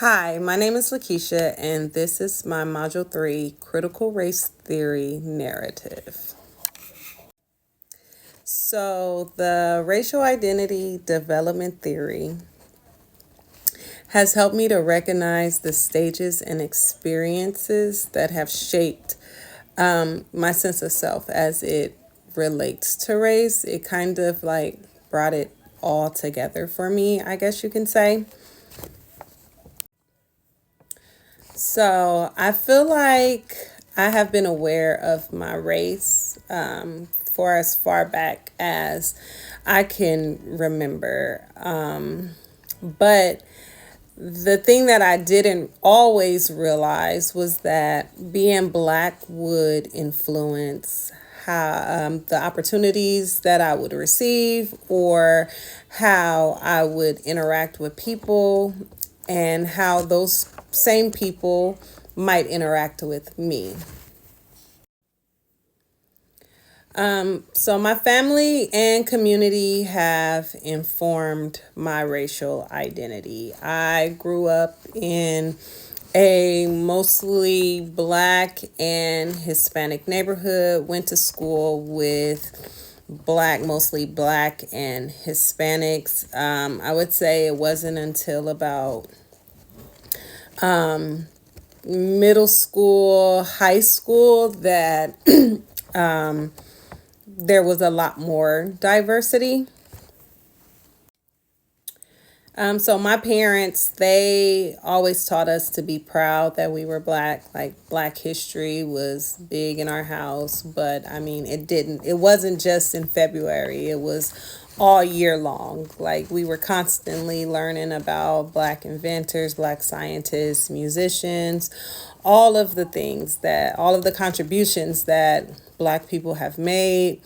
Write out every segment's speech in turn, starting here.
Hi, my name is Lakeisha, and this is my Module 3 Critical Race Theory Narrative. So, the racial identity development theory has helped me to recognize the stages and experiences that have shaped my sense of self as it relates to race. It kind of like brought it all together for me, I guess you can say. So I feel like I have been aware of my race for as far back as I can remember. But the thing that I didn't always realize was that being black would influence how the opportunities that I would receive or how I would interact with people and how those same people might interact with me. So my family and community have informed my racial identity. I grew up in a mostly black and Hispanic neighborhood, went to school with mostly black and Hispanics. I would say it wasn't until about middle school, high school that there was a lot more diversity. So my parents, they always taught us to be proud that we were black. Like Black history was big in our house, but I mean, it wasn't just in February. It was all year long. Like we were constantly learning about black inventors, black scientists, musicians, all of all of the contributions that black people have made.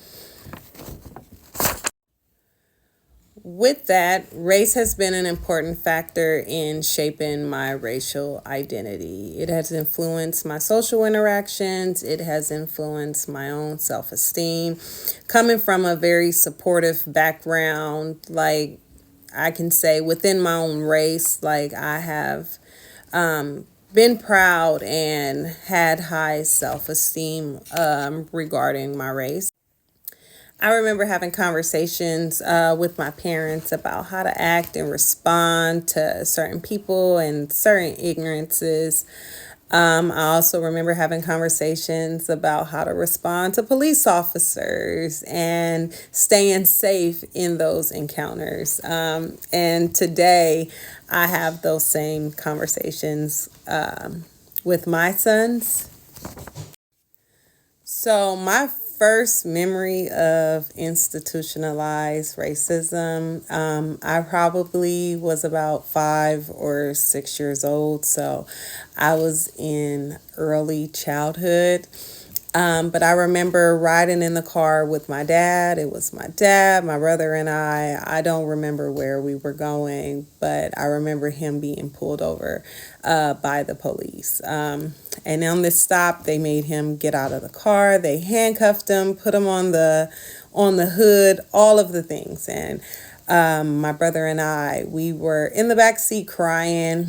With that, race has been an important factor in shaping my racial identity. It has influenced my social interactions. It has influenced my own self-esteem. Coming from a very supportive background, like I can say within my own race, like I have been proud and had high self-esteem regarding my race. I remember having conversations with my parents about how to act and respond to certain people and certain ignorances. I also remember having conversations about how to respond to police officers and staying safe in those encounters. And today, I have those same conversations with my sons. So, my first memory of institutionalized racism, I probably was about 5 or 6 years old. So, I was in early childhood. But I remember riding in the car with my dad. It was my dad, my brother, and I. I don't remember where we were going, but I remember him being pulled over by the police. And on this stop, they made him get out of the car. They handcuffed him, put him on the hood, all of the things. And my brother and I, we were in the back seat crying.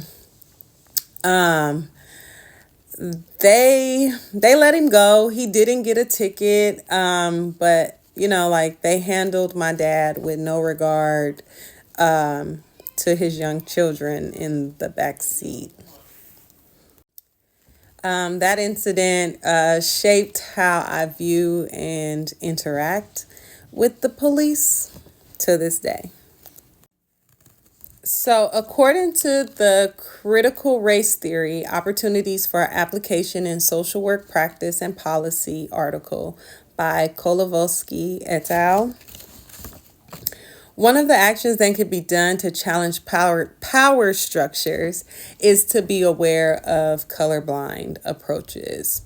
They let him go. He didn't get a ticket, but like they handled my dad with no regard to his young children in the back seat. That incident shaped how I view and interact with the police to this day. So, according to the critical race theory, opportunities for application in social work practice and policy article by Kolovsky et al., one of the actions that could be done to challenge power structures is to be aware of colorblind approaches.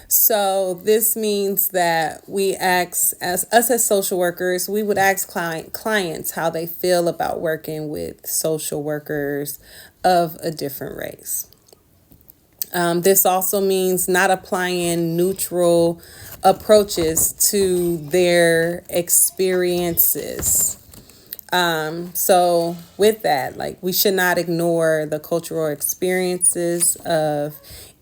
So this means that we ask, as social workers, we would ask clients how they feel about working with social workers of a different race. This also means not applying neutral approaches to their experiences. So with that, like, we should not ignore the cultural experiences of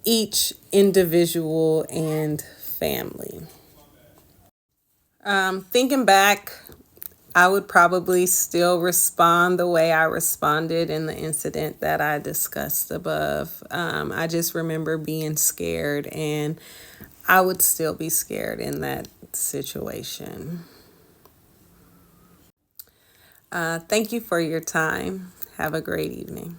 each individual and family. Thinking back, I would probably still respond the way I responded in the incident that I discussed above. I just remember being scared, and I would still be scared in that situation. Thank you for your time. Have a great evening.